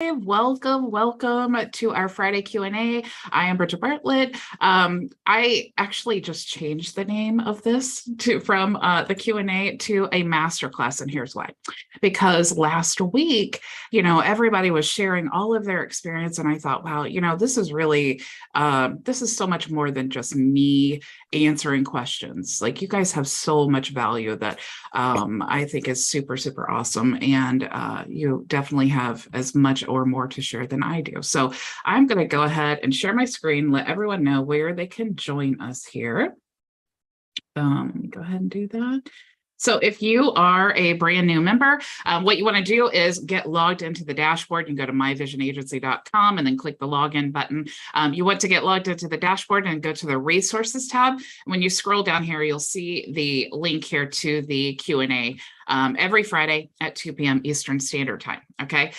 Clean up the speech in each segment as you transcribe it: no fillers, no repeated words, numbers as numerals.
Welcome to our Friday Q&A. I am Bridget Bartlett. I actually just changed the name of this from the Q&A to a masterclass, and here's why. Because last week, everybody was sharing all of their experience, and I thought, wow, this is really, this is so much more than just me answering questions. Like, you guys have so much value that I think is super, super awesome, and you definitely have as much or more to share than I do. So I'm going to go ahead and share my screen, let everyone know where they can join us here. Let me go ahead and do that. So if you are a brand new member, what you want to do is get logged into the dashboard. You can go to myvisionagency.com and then click the login button. You want to get logged into the dashboard and go to the resources tab. When you scroll down here, you'll see the link here to the Q&A. Every Friday at 2 p.m. Eastern Standard Time, okay?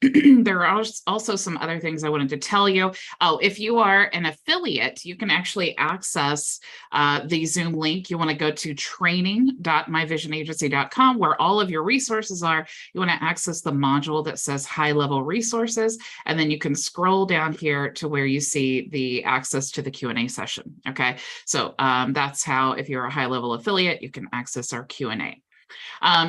There are also some other things I wanted to tell you. Oh, if you are an affiliate, you can actually access the Zoom link. You want to go to training.myvisionagency.com, where all of your resources are. You want to access the module that says high-level resources, and then you can scroll down here to where you see the access to the Q&A session, okay? So that's how, if you're a high-level affiliate, you can access our Q&A.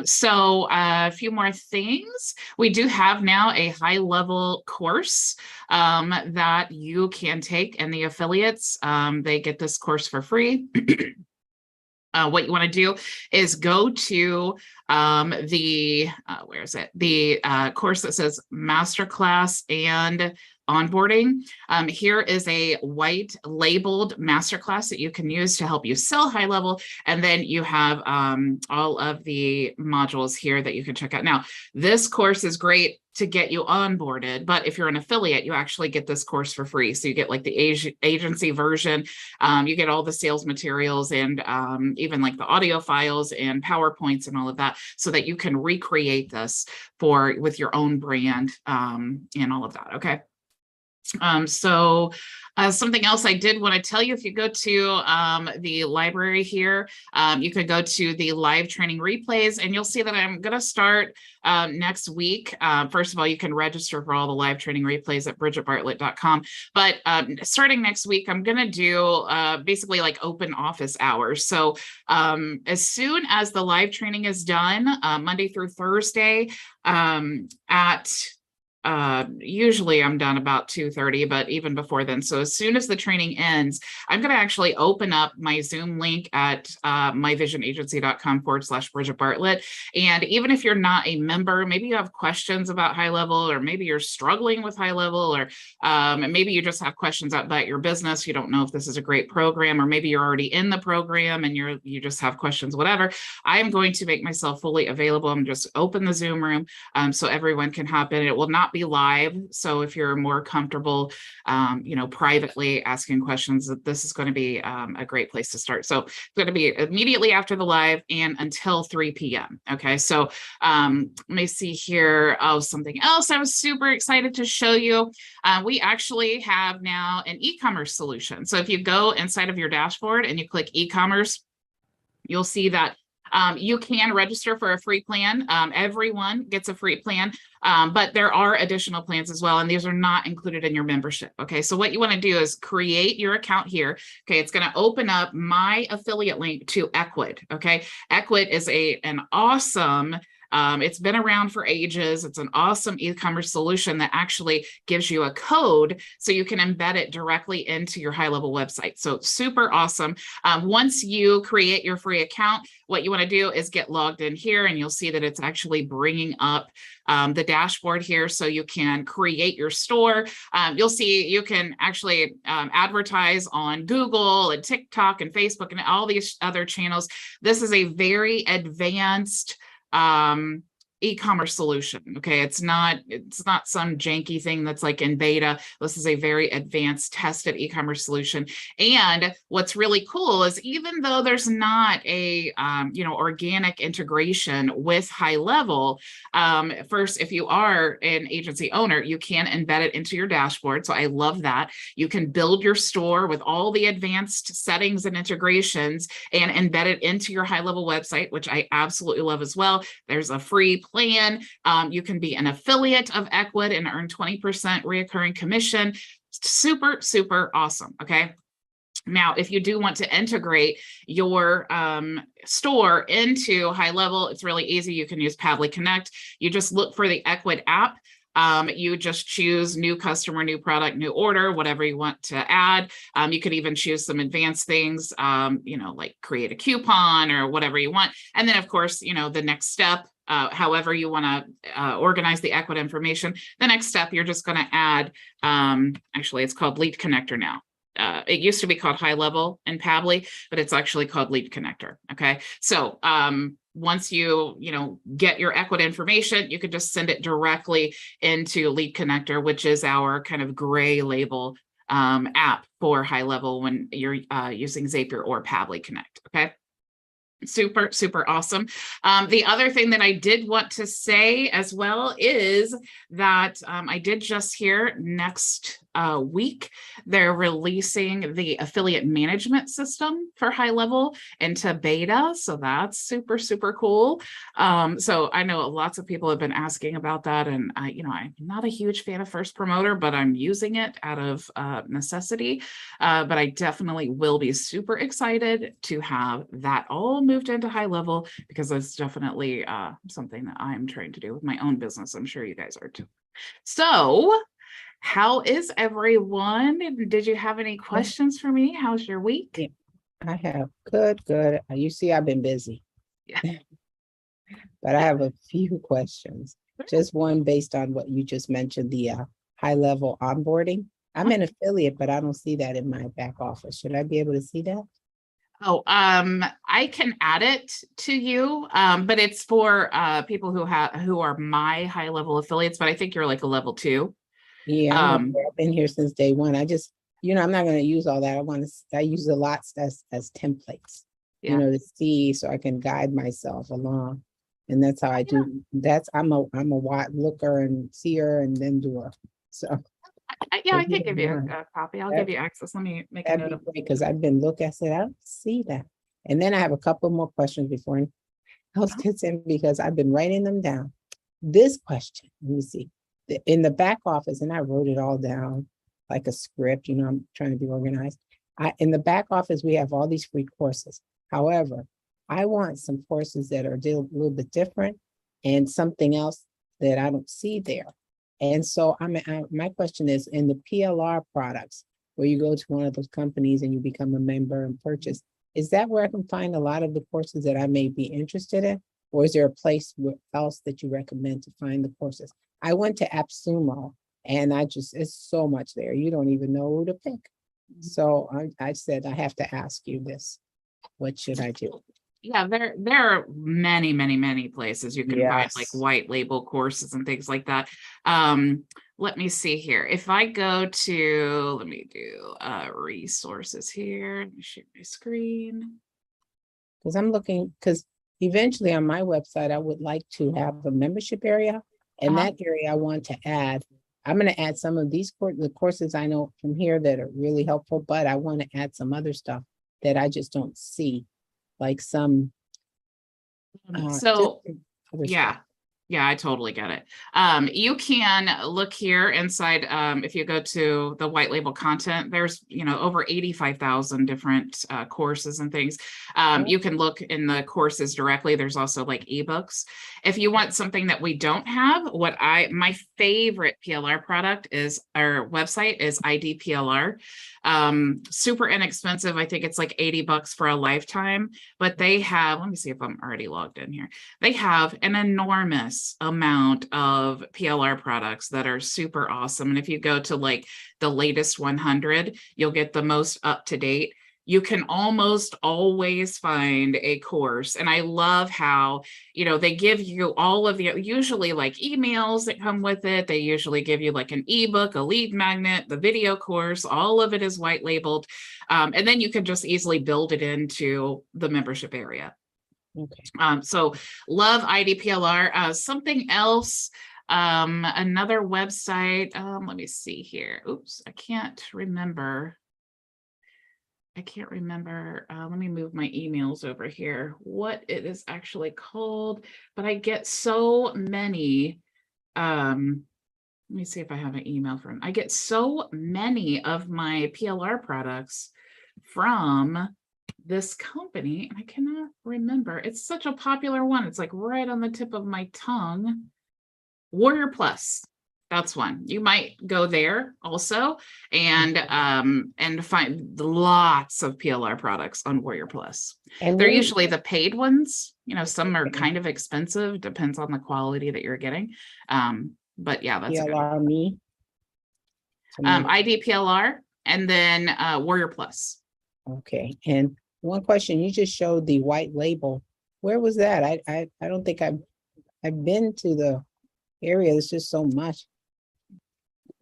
So a few more things. We do have now a high-level course that you can take, and the affiliates, they get this course for free. What you want to do is go to the course that says Masterclass and onboarding. Here is a white labeled masterclass that you can use to help you sell high level. And then you have all of the modules here that you can check out. Now, this course is great to get you onboarded, but if you're an affiliate, you actually get this course for free. So you get like the agency version, you get all the sales materials and even like the audio files and PowerPoints and all of that, so that you can recreate this with your own brand and all of that, okay? Something else I did want to tell you, if you go to the library here, you could go to the live training replays, and you'll see that I'm going to start next week. First of all, you can register for all the live training replays at bridgetbartlett.com. But starting next week, I'm going to do basically like open office hours. So as soon as the live training is done, Monday through Thursday usually I'm done about 2:30, but even before then. So as soon as the training ends, I'm going to actually open up my Zoom link at myvisionagency.com/Bridget Bartlett. And even if you're not a member, maybe you have questions about high level, or maybe you're struggling with high level, or maybe you just have questions about your business. You don't know if this is a great program, or maybe you're already in the program and you just have questions, whatever. I am going to make myself fully available. I'm just open the Zoom room so everyone can hop in. It will not be live, so if you're more comfortable privately asking questions, this is going to be a great place to start. So it's going to be immediately after the live and until 3 p.m. okay, so let me see here. Oh, something else I was super excited to show you. We actually have now an e-commerce solution. So if you go inside of your dashboard and you click e-commerce, you'll see that you can register for a free plan. Everyone gets a free plan, but there are additional plans as well, and these are not included in your membership. Okay, so what you want to do is create your account here. Okay, it's going to open up my affiliate link to Ecwid. Okay, Ecwid is an awesome, it's been around for ages. It's an awesome e-commerce solution that actually gives you a code so you can embed it directly into your high-level website. So super awesome. Once you create your free account, what you want to do is get logged in here, and you'll see that it's actually bringing up the dashboard here, so you can create your store. You'll see you can actually advertise on Google and TikTok and Facebook and all these other channels. This is a very advanced e-commerce solution. Okay, it's not some janky thing that's like in beta. This is a very advanced, tested e-commerce solution. And what's really cool is, even though there's not a organic integration with high level, first, if you are an agency owner, you can embed it into your dashboard. So I love that. You can build your store with all the advanced settings and integrations and embed it into your high level website, which I absolutely love as well. There's a free plan. You can be an affiliate of Ecwid and earn 20% reoccurring commission. Super, super awesome. Okay. Now, if you do want to integrate your store into HighLevel, it's really easy. You can use Pabbly Connect. You just look for the Ecwid app. You just choose new customer, new product, new order, whatever you want to add. You could even choose some advanced things, like create a coupon or whatever you want. And then, of course, the next step, however you want to organize the Ecwid information, the next step, you're just going to add, actually, it's called Lead Connector now. It used to be called HighLevel in Pabbly, but it's actually called Lead Connector. Okay. So once you get your Ecwid information, you could just send it directly into Lead Connector, which is our kind of gray label app for HighLevel when you're using Zapier or Pabbly Connect. Okay. Super, super awesome. The other thing that I did want to say as well is that I did just hear next week, they're releasing the affiliate management system for HighLevel into beta. So that's super, super cool. So I know lots of people have been asking about that. And I'm not a huge fan of First Promoter, but I'm using it out of necessity. But I definitely will be super excited to have that all moved into HighLevel, because that's definitely something that I'm trying to do with my own business. I'm sure you guys are too. So how is everyone? Did you have any questions for me? How's your week? Yeah, I have. Good. You see, I've been busy. Yeah. But I have a few questions. Just one based on what you just mentioned, the HighLevel onboarding. I'm an affiliate, but I don't see that in my back office. Should I be able to see that? Oh, I can add it to you, but it's for people who are my HighLevel affiliates, but I think you're like a level 2. Yeah, I've been here since day one. I just, I'm not going to use all that. I use a lot as templates, to see so I can guide myself along. And that's how I do. I'm a wide looker and seer and then doer. So I can give you a copy. I'll give you access. Let me make a note of it. Because I've been looking, I said, I don't see that. And then I have a couple more questions before else gets in, because I've been writing them down. This question, let me see. In the back office, and I wrote it all down like a script, I'm trying to be organized. In the back office, we have all these free courses. However, I want some courses that are a little bit different and something else that I don't see there. And so my question is, in the PLR products, where you go to one of those companies and you become a member and purchase, is that where I can find a lot of the courses that I may be interested in? Or is there a place else that you recommend to find the courses? I went to AppSumo and it's so much there. You don't even know who to pick. So I said, I have to ask you this. What should I do? Yeah, there are many, many, many places you can find like white label courses and things like that. Let me see here. If I go to, let me do resources here. Let me share my screen. Because I'm looking, because eventually on my website, I would like to have a membership area. And that area I want to add. I'm going to add some of the courses I know from here that are really helpful, but I want to add some other stuff that I just don't see. Like some yeah, I totally get it. You can look here inside. If you go to the white label content, there's over 85,000 different courses and things. You can look in the courses directly. There's also like ebooks. If you want something that we don't have, my favorite PLR product is, our website is idplr. Super inexpensive. I think it's like $80 for a lifetime, but they have, let me see if I'm already logged in here. They have an enormous amount of PLR products that are super awesome. And if you go to like the latest 100, you'll get the most up to date. You can almost always find a course. And I love how, they give you all of the, usually like emails that come with it. They usually give you like an ebook, a lead magnet, the video course, all of it is white labeled. And then you can just easily build it into the membership area. Okay. So love IDPLR. Something else, another website. Let me see here. Oops, I can't remember. I can't remember. Let me move my emails over here, what it is actually called, but I get so many. Let me see if I have an email from, I get so many of my PLR products from this company, and I cannot remember. It's such a popular one. It's like right on the tip of my tongue. Warrior Plus. That's one. You might go there also and find lots of PLR products on Warrior Plus. And They're what is usually the paid ones. You know, some are Okay. kind of expensive, depends on the quality that you're getting. But yeah, that's a good one. PLR me? Somebody- IDPLR and then Warrior Plus. Okay, and one question, you just showed the white label. Where was that? I don't think I've been to the area. There's just so much.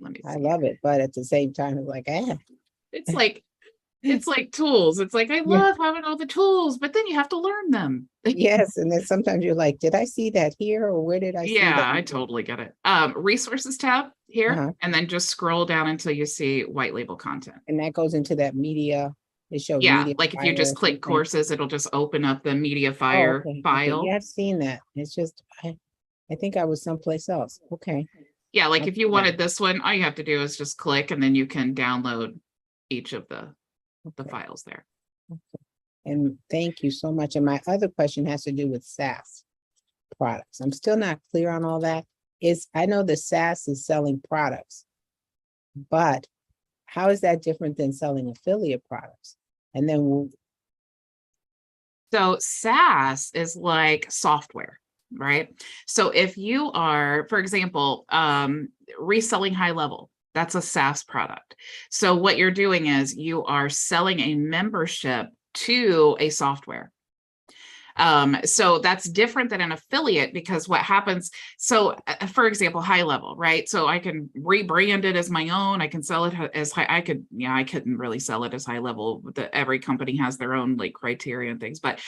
Let me I see. love it, but at the same time, it's like, It's like tools. It's like, I Yeah. love having all the tools, but then you have to learn them. yes, and then sometimes you're like, did I see that here or where did I see Yeah, that? I totally get it. Resources tab here, Uh-huh. and then just scroll down until you see white label content. And that goes into that media. It shows Yeah, media. like if you fire just or click something. courses, it'll just open up the Oh, MediaFire okay. file. Yeah, I've seen that. It's just, I think I was someplace else. Okay. Yeah, like if you Okay. wanted this one, all you have to do is just click, and then you can download each of the Okay. files there. And thank you so much. And my other question has to do with SaaS products. I'm still not clear on all that. I know the SaaS is selling products, but how is that different than selling affiliate products? And then So SaaS is like software, right? So if you are, for example, reselling HighLevel, that's a SaaS product. So what you're doing is you are selling a membership to a software. So that's different than an affiliate, because what happens, so for example, HighLevel, right? So I can rebrand it as my own. I can sell it as I couldn't really sell it as HighLevel. Every company has their own like criteria and things. But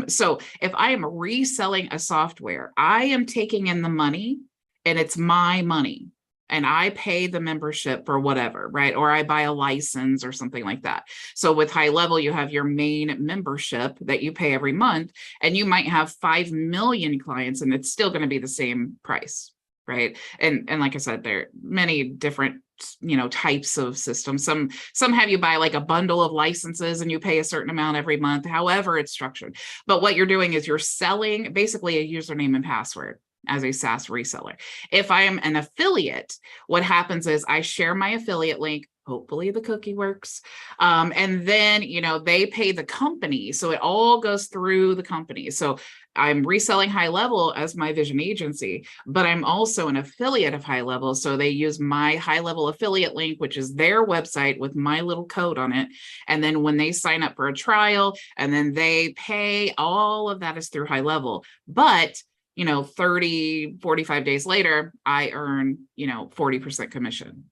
so if I am reselling a software, I am taking in the money and it's my money, and I pay the membership for whatever, right? Or I buy a license or something like that. So with HighLevel, you have your main membership that you pay every month, and you might have 5 million clients and it's still going to be the same price, right? And like I said, there are many different, you know, types of systems. Some have you buy like a bundle of licenses and you pay a certain amount every month, however it's structured. But what you're doing is you're selling basically a username and password as a SaaS reseller. If I am an affiliate, what happens is I share my affiliate link. Hopefully the cookie works. And then, you know, they pay the company. So it all goes through the company. So I'm reselling HighLevel as my vision agency, but I'm also an affiliate of HighLevel. So they use my HighLevel affiliate link, which is their website with my little code on it. And then when they sign up for a trial and then they pay, all of that is through HighLevel. But you know, 30, 45 days later, I earn, you know, 40% commission.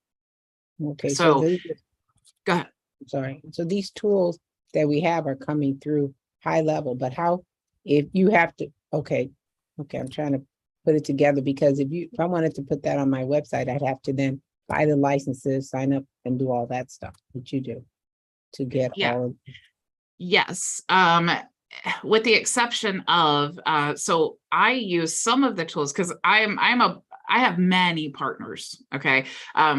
okay, So go ahead. sorry. So these tools that we have are coming through HighLevel, but how, if you have to, okay, I'm trying to put it together, because if I wanted to put that on my website, I'd have to then buy the licenses, sign up and do all that stuff that you do to get all of. Yes. With the exception of, so I use some of the tools because I have many partners, okay,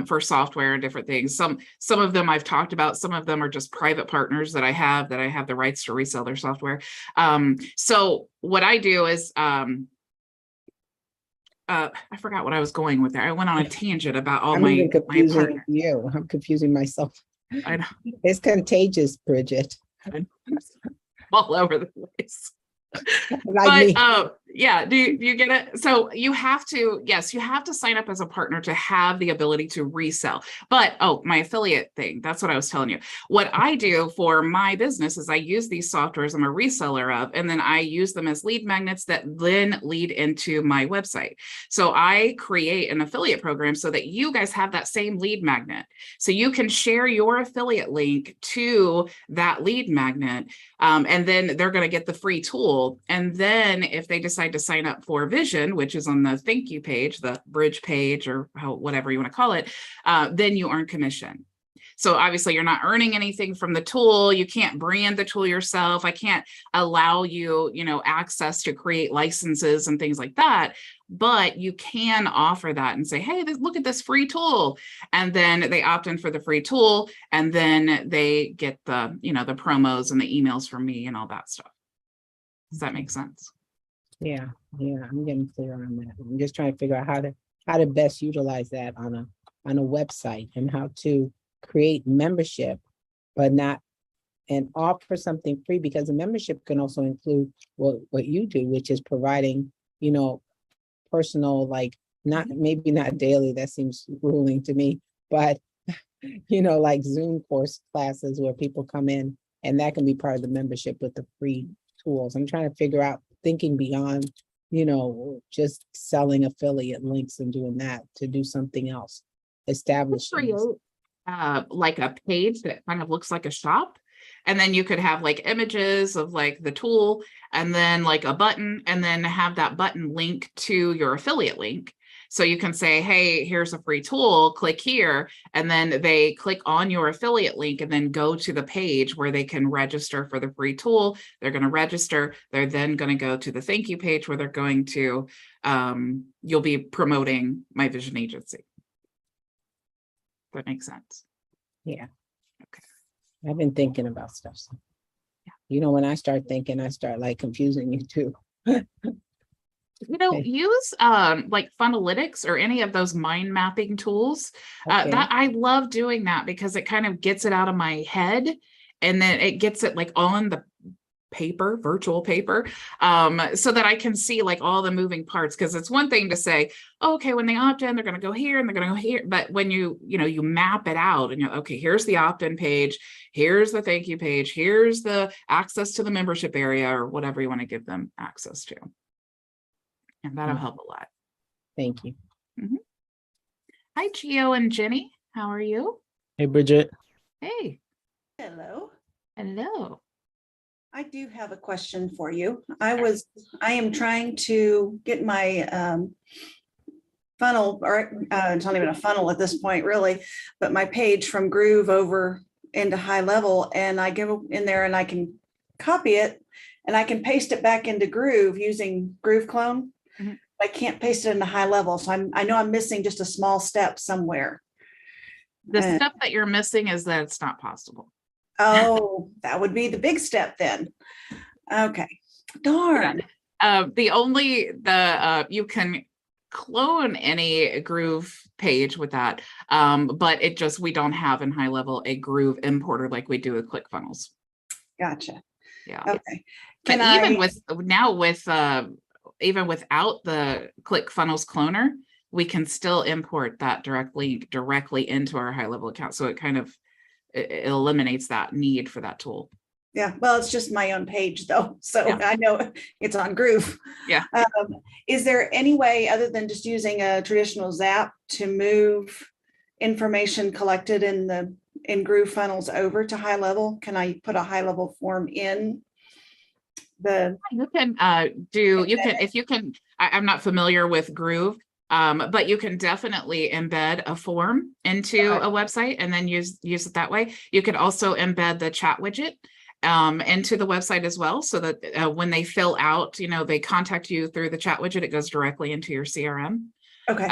for software and different things. Some of them I've talked about, some of them are just private partners that I have the rights to resell their software. So what I do is, I forgot what I was going with there. I went on a tangent about all I'm my even confusing partners. you. I'm confusing myself. I know. It's contagious, Bridget. I'm all over the place. Like me. Yeah, do you get it? So you have to, yes, you have to sign up as a partner to have the ability to resell. But my affiliate thing, that's what I was telling you. What I do for my business is I use these softwares I'm a reseller of, and then I use them as lead magnets that then lead into my website. So I create an affiliate program so that you guys have that same lead magnet. So you can share your affiliate link to that lead magnet, and then they're going to get the free tool. And then if they decide to sign up for Vision, which is on the thank you page, the bridge page, or whatever you want to call it, then you earn commission. So obviously you're not earning anything from the tool. You can't brand the tool yourself. I can't allow you, access to create licenses and things like that. But you can offer that and say, hey, look at this free tool. And then they opt in for the free tool, and then they get the, the promos and the emails from me and all that stuff. Does that make sense? Yeah, I'm getting clear on that. I'm just trying to figure out how to best utilize that on a website, and how to create membership, but not and offer something free, because a membership can also include what you do, which is providing, personal, like maybe not daily, that seems grueling to me, but like Zoom classes where people come in, and that can be part of the membership with the free tools. I'm trying to figure out, thinking beyond, just selling affiliate links and doing that, to do something else, establishing. Like a page that kind of looks like a shop. And then you could have like images of like the tool, and then like a button, and then have that button link to your affiliate link. So you can say, hey, here's a free tool, click here. And then they click on your affiliate link and then go to the page where they can register for the free tool. They're going to register. They're then going to go to the thank you page where they're going to, you'll be promoting My Vision Agency. That makes sense. Yeah. Okay. I've been thinking about stuff. So. Yeah. When I start thinking, I start like confusing you too. Use like Funnelytics or any of those mind mapping tools. That I love doing that, because it kind of gets it out of my head, and then it gets it like on the paper, virtual paper, so that I can see like all the moving parts. Because it's one thing to say, oh, okay, when they opt in, they're going to go here and they're going to go here. But when you map it out, and you're okay, here's the opt-in page, here's the thank you page, here's the access to the membership area, or whatever you want to give them access to. And that'll help a lot. Thank you. Mm-hmm. Hi, Gio and Jenny. How are you? Hey, Bridget. Hey. Hello. Hello. I do have a question for you. I am trying to get my funnel, or it's not even a funnel at this point, really, but my page from Groove over into HighLevel, and I go in there and I can copy it and I can paste it back into Groove using Groove Clone. Mm-hmm. I can't paste it into HighLevel, so I know I'm missing just a small step somewhere. The step that you're missing is that it's not possible. Oh, that would be the big step then. Okay. Darn. Yeah. You can clone any Groove page with that, but we don't have in HighLevel a Groove importer like we do with ClickFunnels. Gotcha. Yeah. Okay. Even without the ClickFunnels cloner, we can still import that directly into our HighLevel account. So it kind of it eliminates that need for that tool. Yeah, well, it's just my own page though, so yeah. I know it's on Groove. Yeah. Is there any way other than just using a traditional Zap to move information collected in Groove funnels over to HighLevel? Can I put a HighLevel form in the? I'm not familiar with Groove. But you can definitely embed a form into a website and then use it that way. You could also embed the chat widget into the website as well, so that when they fill out, they contact you through the chat widget, it goes directly into your CRM. Okay.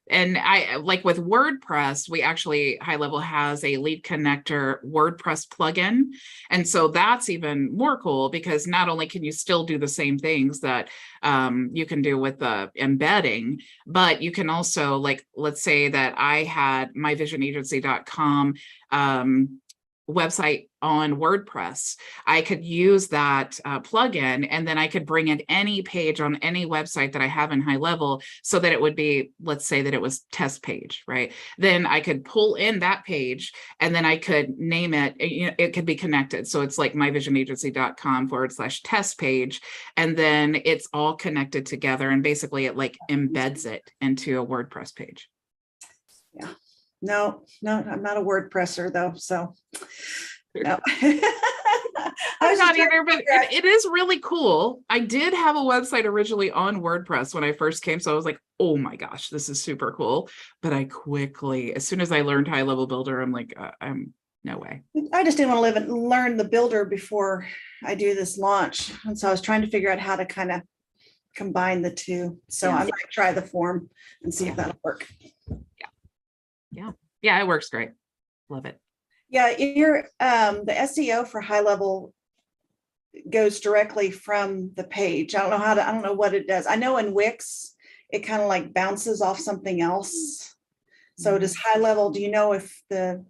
And I like with WordPress, HighLevel has a lead connector WordPress plugin. And so that's even more cool, because not only can you still do the same things that you can do with the embedding, but you can also, like, let's say that I had myvisionagency.com website on WordPress. I could use that plugin, and then I could bring in any page on any website that I have in HighLevel, so that it would be, let's say that it was test page, right? Then I could pull in that page, and then I could name it, it could be connected. So it's like myvisionagency.com/test page. And then it's all connected together, and basically it like embeds it into a WordPress page. Yeah. No, I'm not a WordPresser though. So No. I I'm was not just trying either, to but figure out- it is really cool. I did have a website originally on WordPress when I first came, so I was like, oh my gosh, this is super cool. But I quickly, as soon as I learned High Level Builder, I'm like, I'm no way. I just didn't want to live and learn the builder before I do this launch. And so I was trying to figure out how to kind of combine the two. So Yeah. I might try the form and see if that'll work. Yeah, it works great. Love it. Yeah, the SEO for High Level goes directly from the page. I don't know what it does. I know in Wix, it kind of like bounces off something else. So does High Level, do you know if the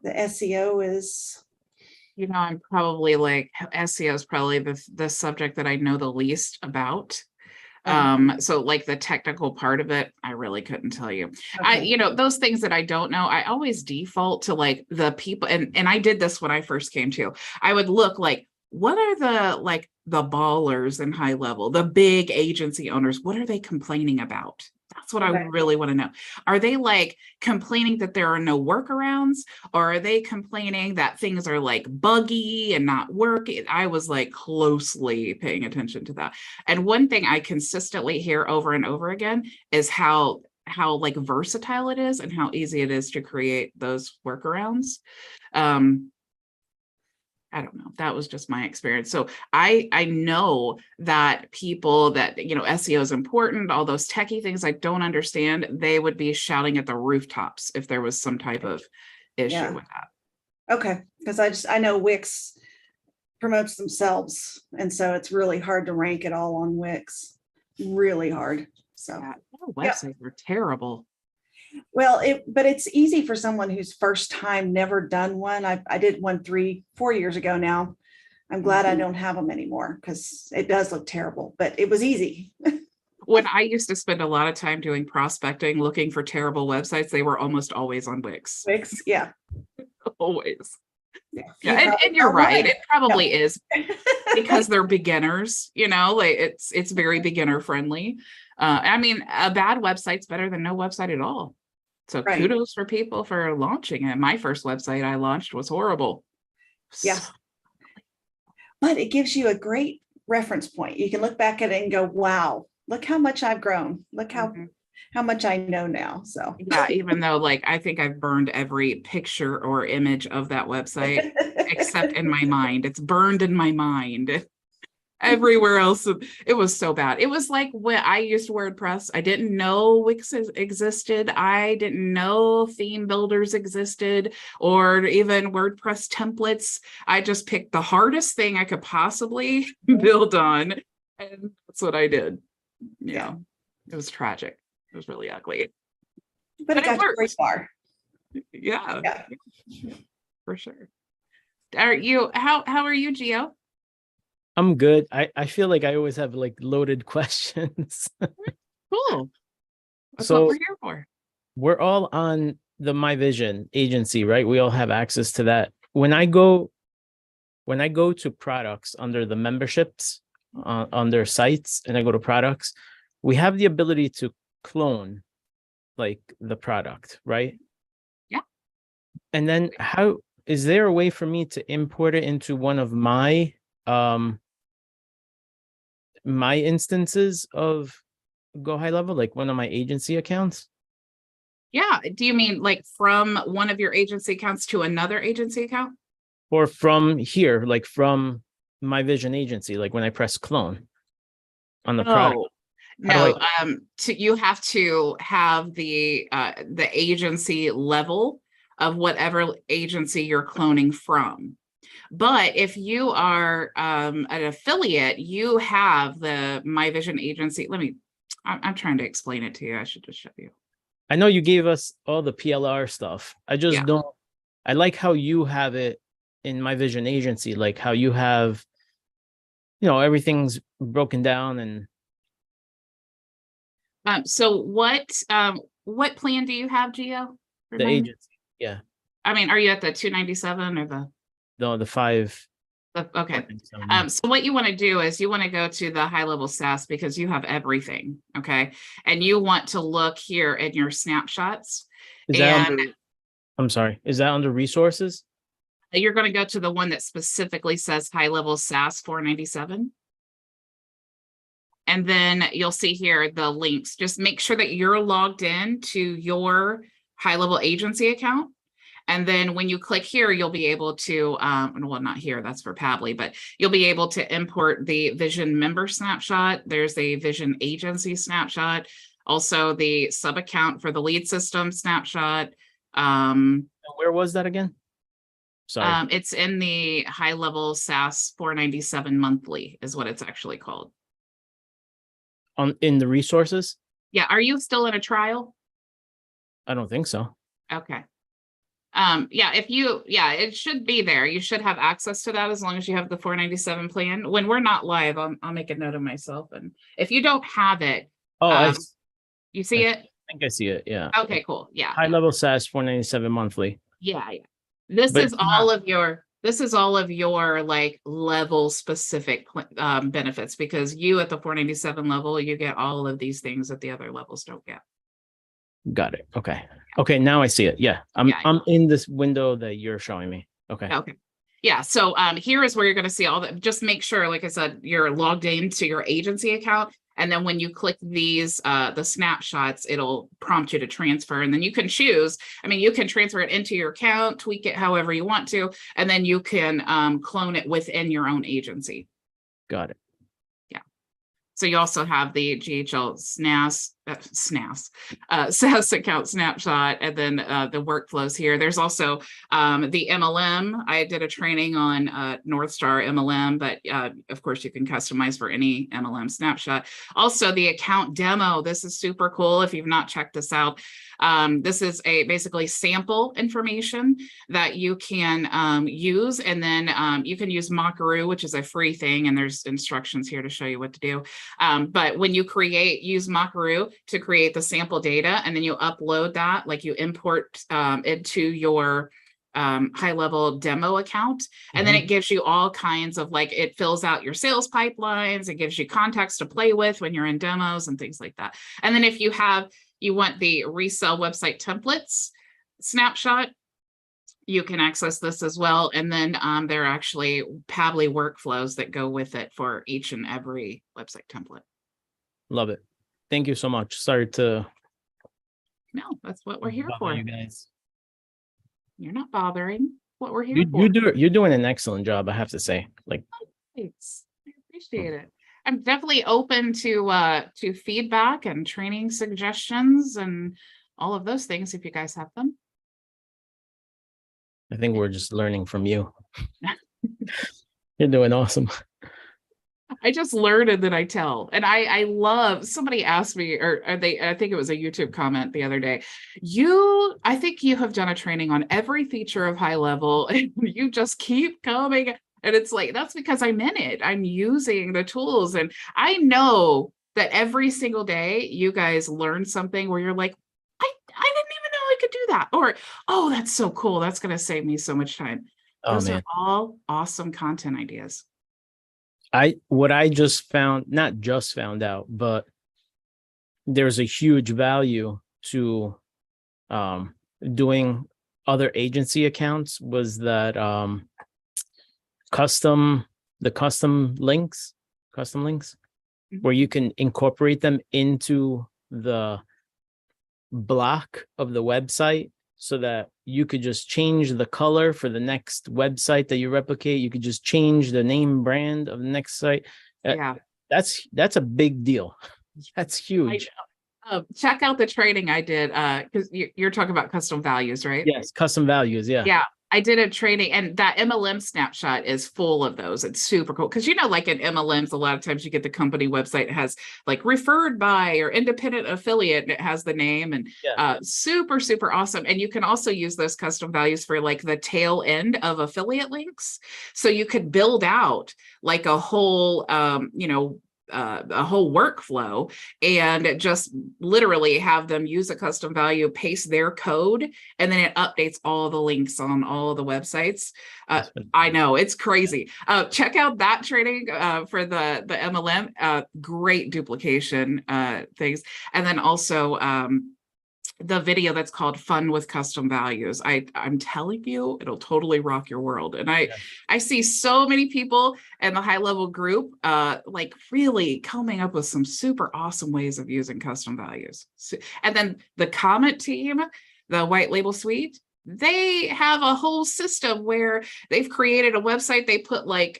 SEO is? I'm probably like SEO is probably the subject that I know the least about. So like the technical part of it, I really couldn't tell you. Okay. Those things that I don't know, I always default to like the people, and I did this when I first came to. I would look like, what are the ballers in High Level, the big agency owners, what are they complaining about? That's what I Okay. really want to know. Are they like complaining that there are no workarounds, or are they complaining that things are like buggy and not working? I was like closely paying attention to that. And one thing I consistently hear over and over again is how like versatile it is and how easy it is to create those workarounds. I don't know. That was just my experience. So I know that people that, SEO is important, all those techie things I don't understand, they would be shouting at the rooftops if there was some type of issue with that. Okay. Because I know Wix promotes themselves. And so it's really hard to rank it all on Wix. Really hard. So Yeah, websites are terrible. well, but it's easy for someone who's first time never done one. I did one 3-4 years ago now. I'm glad I don't have them anymore because it does look terrible, but it was easy. When I used to spend a lot of time doing prospecting, looking for terrible websites, they were almost always on Wix. Wix, yeah. Always. Yeah, Yeah, and you're right. It probably is because they're beginners, like it's very beginner friendly. I mean, a bad website's better than no website at all. So Right. kudos for people for launching it. My first website I launched was horrible. Yeah. But it gives you a great reference point. You can look back at it and go, wow, look how much I've grown. Look how much I know now. So yeah, even though like I think I've burned every picture or image of that website except in my mind. It's burned in my mind. Everywhere else, it was so bad. It was like when I used WordPress, I didn't know Wix existed. I didn't know theme builders existed or even WordPress templates. I just picked the hardest thing I could possibly build on. And that's what I did. Yeah. It was tragic. It was really ugly. But it got you worked. very far. Yeah. Yeah. For sure. Are you, how are you, Gio? I'm good. I feel like I always have like loaded questions. Cool. That's So what we're here for. we're all on the My Vision agency, right? We all have access to that. When I go to products under the memberships on their sites and I go to products, we have the ability to clone like the product, right? Yeah. And then how is there a way for me to import it into one of my my instances of Go High Level, like one of my agency accounts? Yeah. Do you mean like from one of your agency accounts to another agency account? Or from here, like from My Vision agency, like when I press clone on the product? No, you have to have the agency level of whatever agency you're cloning from. But if you are an affiliate, you have the My Vision agency. I'm trying to explain it to you. I should just show you. I know you gave us all the PLR stuff. I just don't, I like how you have it in My Vision agency, like how you have, everything's broken down and so what plan do you have, Gio? the agency. Yeah. I mean, are you at the 297 or The 5. Okay. So what you want to do is you want to go to the High Level SaaS because you have everything. Okay. And you want to look here in your snapshots. I'm sorry. Is that under resources? You're going to go to the one that specifically says HighLevel SaaS 497. And then you'll see here the links. Just make sure that you're logged in to your HighLevel agency account. And then when you click here, you'll be able to, well, not here, that's for Pabbly, but you'll be able to import the Vision member snapshot. There's a Vision agency snapshot, also the sub account for the lead system snapshot. Where was that again? Sorry. It's in the HighLevel SaaS 497 monthly is what it's actually called. In the resources? Yeah. Are you still in a trial? I don't think so. Okay. Yeah, it should be there. You should have access to that as long as you have the 497 plan. When we're not live, I'll make a note of myself. And if you don't have it, Oh, you see it? I think I see it. Yeah. Okay, cool. Yeah. HighLevel SaaS 497 monthly. Yeah. This But is all of your like level specific benefits, because you at the 497 level, you get all of these things that the other levels don't get. Got it. Okay. Okay. Now I see it. Yeah. I'm in this window that you're showing me. Okay. Okay. Yeah. So here is where you're going to see all that. Just make sure, like I said, you're logged into your agency account. And then when you click these, the snapshots, it'll prompt you to transfer. And then you can choose. I mean, you can transfer it into your account, tweak it however you want to, and then you can clone it within your own agency. Got it. So you also have the GHL SaaS account snapshot, and then the workflows here. There's also the MLM. I did a training on North Star MLM, but of course you can customize for any MLM snapshot. Also the account demo. This is super cool if you've not checked this out. This is basically sample information that you can use, and then you can use Mockaroo, which is a free thing, and there's instructions here to show you what to do. But when you use Mockaroo to create the sample data, and then you upload that, like you import into your HighLevel demo account, and then it gives you all kinds of, like, it fills out your sales pipelines, it gives you context to play with when you're in demos and things like that. And then if you want the resell website templates snapshot, you can access this as well. And then there are actually Pabbly workflows that go with it for each and every website template. Love it. Thank you so much. Sorry to. No, that's what we're here for. You guys. You're not bothering. What we're here for. You're doing an excellent job, I have to say. Like, thanks. I appreciate it. I'm definitely open to feedback and training suggestions and all of those things if you guys have them. I think we're just learning from you. You're doing awesome. I just learn and then I tell. And I love, somebody asked me, I think it was a YouTube comment the other day. I think you have done a training on every feature of HighLevel and you just keep coming. And it's like, that's because I'm in it. I'm using the tools. And I know that every single day you guys learn something where you're like, I didn't even know I could do that. Or, oh, that's so cool. That's going to save me so much time. Those are all awesome content ideas. What I just found, not just found out, but there's a huge value to doing other agency accounts was that custom links, where you can incorporate them into the block of the website so that you could just change the color for the next website that you replicate. You could just change the name brand of the next site. Yeah. That's a big deal. That's huge. Check out the training I did, because you're talking about custom values, right? Yes, custom values. Yeah. Yeah. I did a training, and that MLM snapshot is full of those. It's super cool. Because, like in MLMs, a lot of times you get the company website, it has like referred by or independent affiliate, and it has the name, and super, super awesome. And you can also use those custom values for like the tail end of affiliate links. So you could build out like a whole, a whole workflow and just literally have them use a custom value, paste their code, and then it updates all the links on all the websites. I know, it's crazy. Check out that training for the MLM. Great duplication things. And then also the video that's called Fun with Custom Values. I'm telling you, it'll totally rock your world. And I see so many people in the high level group, like really coming up with some super awesome ways of using custom values. And then the comment team, the white label suite, they have a whole system where they've created a website. They put like,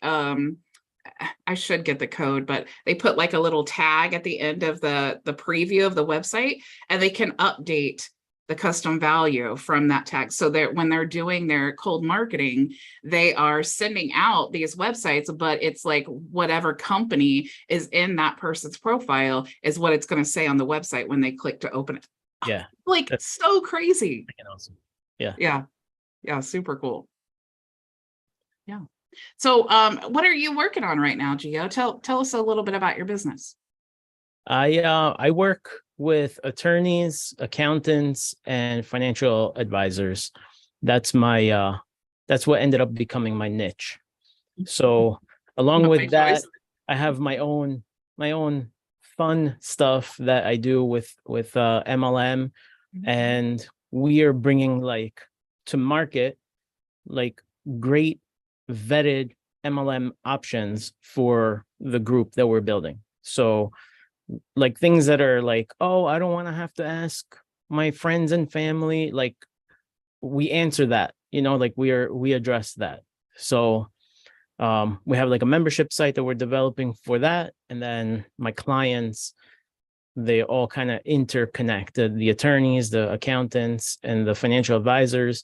I should get the code, but they put like a little tag at the end of the preview of the website, and they can update the custom value from that tag. So that when they're doing their cold marketing, they are sending out these websites, but it's like whatever company is in that person's profile is what it's going to say on the website when they click to open it. Yeah. Like that's so crazy. Awesome. Yeah. Yeah. Yeah. Super cool. Yeah. So what are you working on right now, Gio? Tell us a little bit about your business. I work with attorneys, accountants, and financial advisors. That's my that's what ended up becoming my niche. So along with that, I have my own fun stuff that I do with MLM, and we are bringing like to market like great vetted MLM options for the group that we're building. So like things that are like, oh, I don't want to have to ask my friends and family. Like we answer that, like we address that. So we have like a membership site that we're developing for that. And then my clients, they all kind of interconnect, the attorneys, the accountants, and the financial advisors.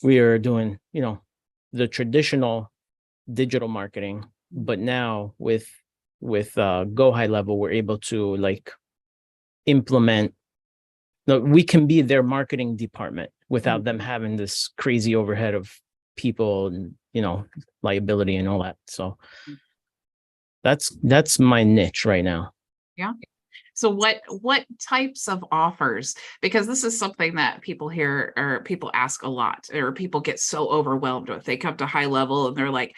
We are doing, the traditional digital marketing, but now with Go High Level, we're able to like implement. No, we can be their marketing department without them having this crazy overhead of people and liability and all that. So that's my niche right now. Yeah. So what types of offers? Because this is something that people hear or people ask a lot, or people get so overwhelmed with. They come to High Level and they're like,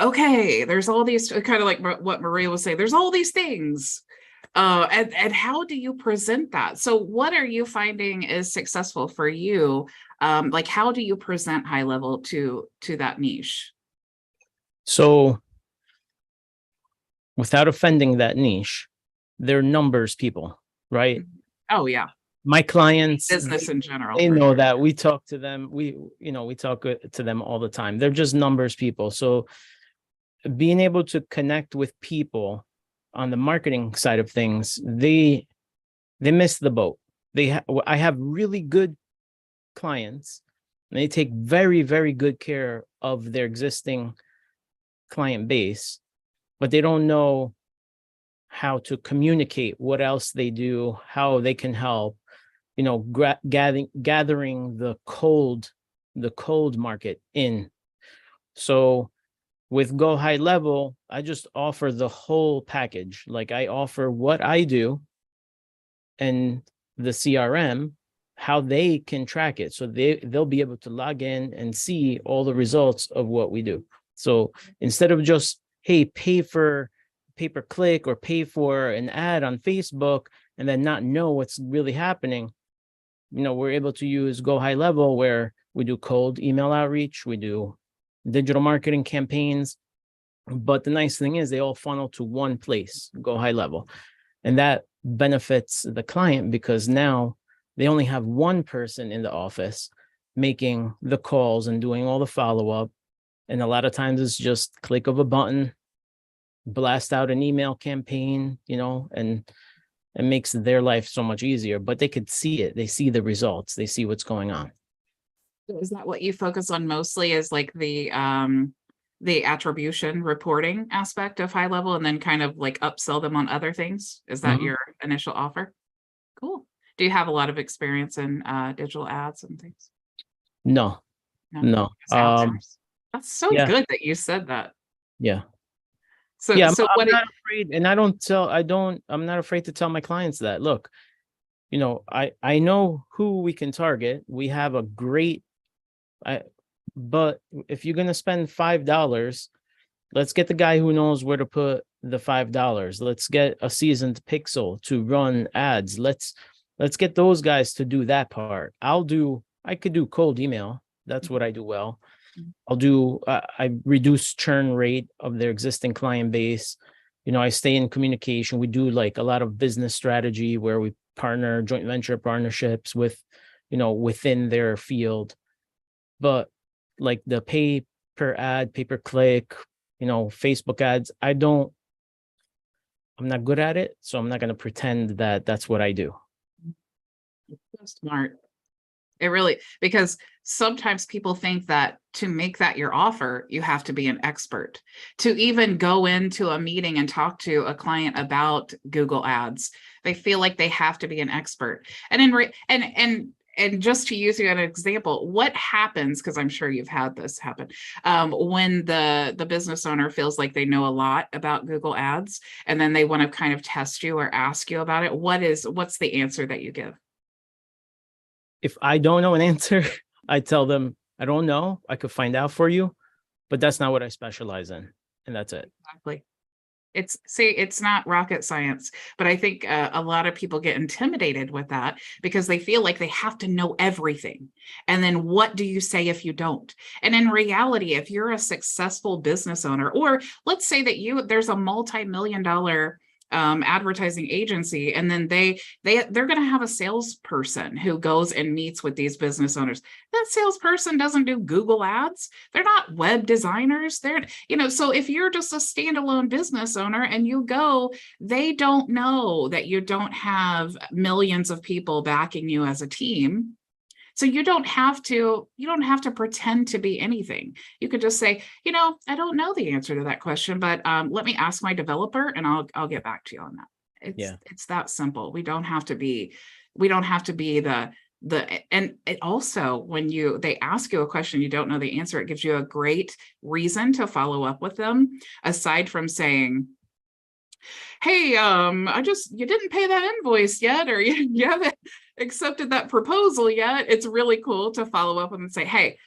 okay, there's all these, kind of like what Maria was saying, there's all these things. And how do you present that? So what are you finding is successful for you? Like how do you present High Level to that niche? So without offending that niche, they're numbers people, right? Oh yeah. My clients, Business in general. they know that. We talk to them. We talk to them all the time. They're just numbers people. So being able to connect with people on the marketing side of things, they miss the boat. I have really good clients, and they take very, very good care of their existing client base, but they don't know how to communicate what else they do, how they can help, gathering the cold market in. So with Go High Level, I just offer the whole package. Like I offer what I do and the CRM, how they can track it. So they'll be able to log in and see all the results of what we do. So instead of just, hey, pay for pay-per-click or pay for an ad on Facebook and then not know what's really happening, we're able to use Go High Level where we do cold email outreach, we do digital marketing campaigns, but the nice thing is they all funnel to one place, Go High Level, and that benefits the client because now they only have one person in the office making the calls and doing all the follow-up, and a lot of times it's just click of a button, blast out an email campaign, and it makes their life so much easier, but they could see it. They see the results. They see what's going on. Is that what you focus on mostly, is like the attribution reporting aspect of High Level, and then kind of like upsell them on other things? Is that your initial offer? Cool. Do you have a lot of experience in digital ads and things? No. That's so good that you said that. Yeah. So I'm not afraid, and I'm not afraid to tell my clients that, look, I know who we can target. We have a great, but if you're going to spend $5, let's get the guy who knows where to put the $5. Let's get a seasoned pixel to run ads. Let's Let's get those guys to do that part. I could do cold email. That's what I do well. I reduce churn rate of their existing client base. I stay in communication. We do like a lot of business strategy where we partner, joint venture partnerships with, within their field. But like the pay per ad, pay per click, Facebook ads, I'm not good at it. So I'm not going to pretend that that's what I do. So smart. It really, because sometimes people think that to make that your offer, you have to be an expert. To even go into a meeting and talk to a client about Google Ads, they feel like they have to be an expert. And just to use you as an example, what happens, because I'm sure you've had this happen, when the business owner feels like they know a lot about Google Ads, and then they want to kind of test you or ask you about it, what's the answer that you give? If I don't know an answer, I tell them, I don't know. I could find out for you, but that's not what I specialize in. And that's it. Exactly. It's not rocket science, but I think a lot of people get intimidated with that because they feel like they have to know everything. And then what do you say if you don't? And in reality, if you're a successful business owner, or let's say that there's a multi-million-dollar advertising agency, and then they're going to have a salesperson who goes and meets with these business owners. That salesperson doesn't do Google Ads. They're not web designers. So if you're just a standalone business owner and you go, they don't know that you don't have millions of people backing you as a team. So you don't have to pretend to be anything. You could just say, I don't know the answer to that question, but let me ask my developer and I'll get back to you on that. It's that simple. We don't have to be and it also, when they ask you a question, you don't know the answer, it gives you a great reason to follow up with them, aside from saying, hey, you didn't pay that invoice yet, or you haven't accepted that proposal yet. It's really cool to follow up and say, hey,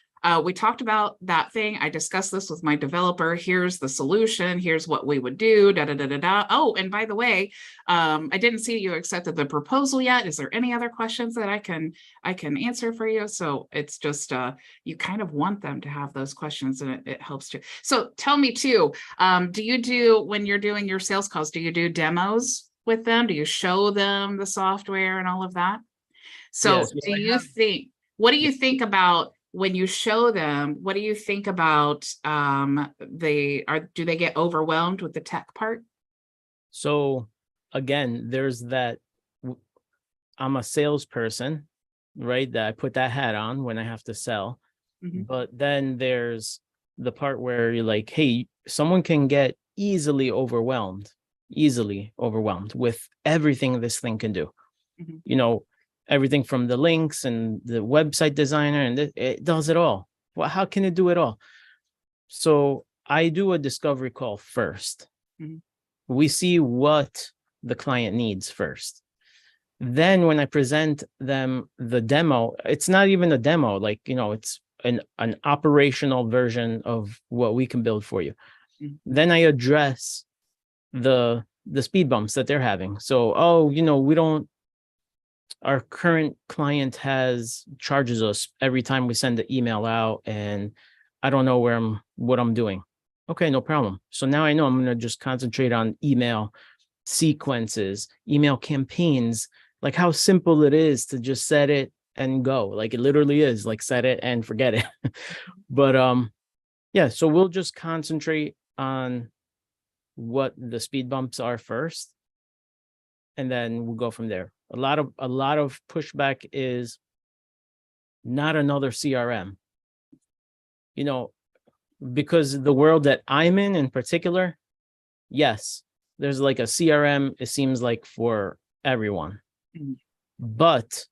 we talked about that thing. I discussed this with my developer. Here's the solution. Here's what we would do. Da, da, da, da, da. Oh, and by the way, I didn't see you accepted the proposal yet. Is there any other questions that I can answer for you? So it's just, you kind of want them to have those questions, and it helps too. So tell me too, when you're doing your sales calls, do you do demos with them? Do you show them the software and all of that? So yes, what do you think about when you show them? What do you think about do they get overwhelmed with the tech part? So again, there's that I'm a salesperson, right? That I put that hat on when I have to sell. Mm-hmm. But then there's the part where you're like, hey, someone can get easily overwhelmed with everything this thing can do. Mm-hmm. Everything from the links and the website designer, and it does it all. Well, how can it do it all? So I do a discovery call first. Mm-hmm. We see what the client needs first. Then when I present them the demo, it's not even a demo, it's an operational version of what we can build for you. Mm-hmm. Then I address the speed bumps that they're having. So, our current client charges us every time we send the email out, and I don't know what I'm doing. Okay, no problem. So now I know I'm going to just concentrate on email sequences, email campaigns, like how simple it is to just set it and go. Like it literally is, like set it and forget it. But so we'll just concentrate on what the speed bumps are first, and then we'll go from there. A lot of pushback is not another CRM, because the world that I'm in particular, yes, there's like a CRM, it seems like, for everyone. Mm-hmm. But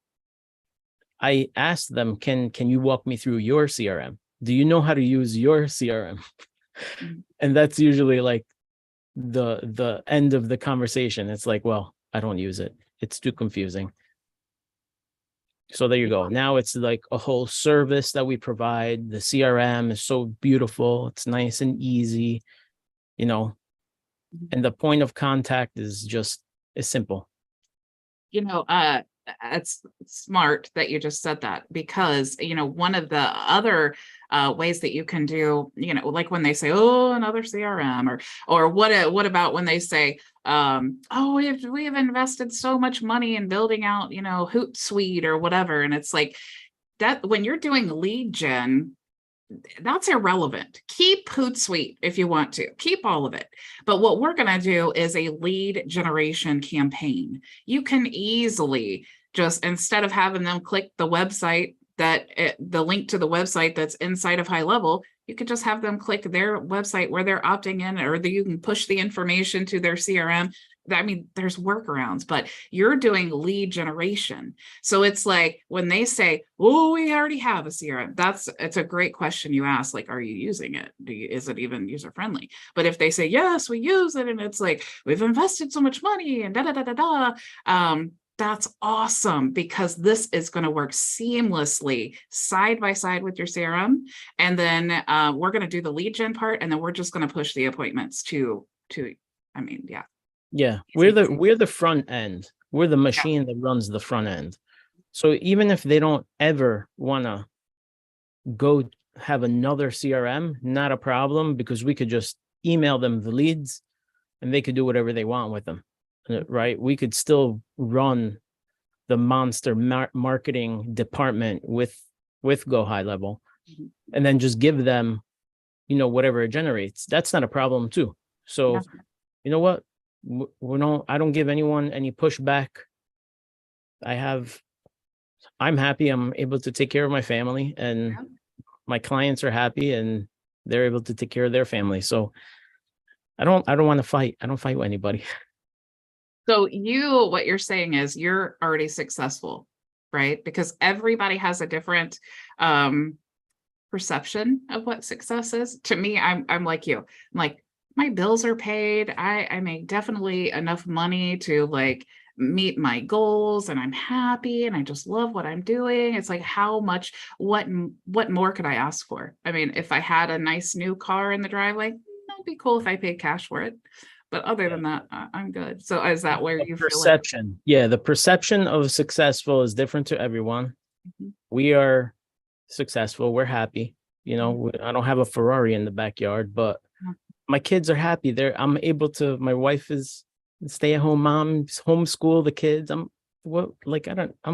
I asked them, can you walk me through your CRM? Do you know how to use your CRM? Mm-hmm. And that's usually like the end of the conversation. It's like, well, I don't use it. It's too confusing. So there you go. Now it's like a whole service that we provide. The CRM is so beautiful. It's nice and easy, and the point of contact is simple. it's smart that you just said that, because, one of the other ways that you can do, like when they say, oh, another CRM, or what about when they say, oh, we have invested so much money in building out, Hootsuite or whatever. And it's like that when you're doing lead gen, that's irrelevant. Keep Hootsuite if you want to, keep all of it. But what we're going to do is a lead generation campaign. You can easily just, instead of having them click the website the link to the website that's inside of HighLevel, you could just have them click their website where they're opting in, or you can push the information to their CRM. I mean, there's workarounds, but you're doing lead generation. So it's like when they say, oh, we already have a CRM, it's a great question you ask, like, are you using it? Is it even user friendly? But if they say, yes, we use it, and it's like, we've invested so much money and that's awesome, because this is going to work seamlessly side by side with your CRM. And then we're going to do the lead gen part, and then we're just going to push the appointments to, I mean, yeah. Yeah, we're the front end. We're the machine that runs the front end. So even if they don't ever want to go have another CRM, not a problem, because we could just email them the leads and they could do whatever they want with them, right? We could still run the monster marketing department with Go HighLevel, and then just give them, whatever it generates. That's not a problem too. So, you know what? I don't give anyone any pushback. I'm happy. I'm able to take care of my family, and my clients are happy and they're able to take care of their family. So I don't want to fight. I don't fight with anybody. So what you're saying is you're already successful, right? Because everybody has a different perception of what success is. To me, I'm like you. I'm like, my bills are paid. I make definitely enough money to like meet my goals, and I'm happy, and I just love what I'm doing. It's like, what more could I ask for? I mean, if I had a nice new car in the driveway, that'd be cool if I paid cash for it. But other than that, I'm good. So is that where you feel like? Yeah, the perception of successful is different to everyone. Mhm. We are successful. We're happy. I don't have a Ferrari in the backyard, but my kids are happy. My wife is stay-at-home mom, homeschool the kids. I'm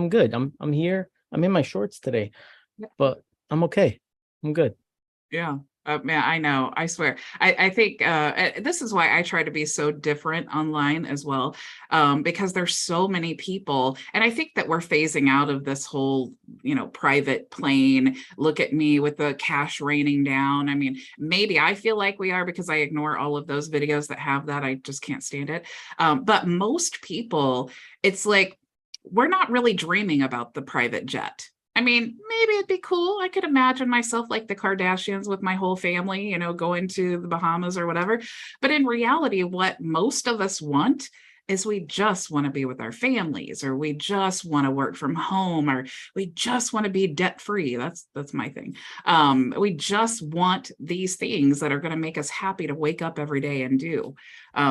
good. I'm here. I'm in my shorts today, but I'm okay. I'm good. Yeah. Man, I know. I swear. I think this is why I try to be so different online as well, because there's so many people, and I think that we're phasing out of this whole, private plane. Look at me with the cash raining down. I mean, maybe I feel like we are, because I ignore all of those videos that have that. I just can't stand it. But most people, it's like, we're not really dreaming about the private jet. I mean, maybe it'd be cool. I could imagine myself like the Kardashians with my whole family, going to the Bahamas or whatever. But in reality, what most of us want is we just want to be with our families, or we just want to work from home, or we just want to be debt free. That's my thing. We just want these things that are going to make us happy to wake up every day and do.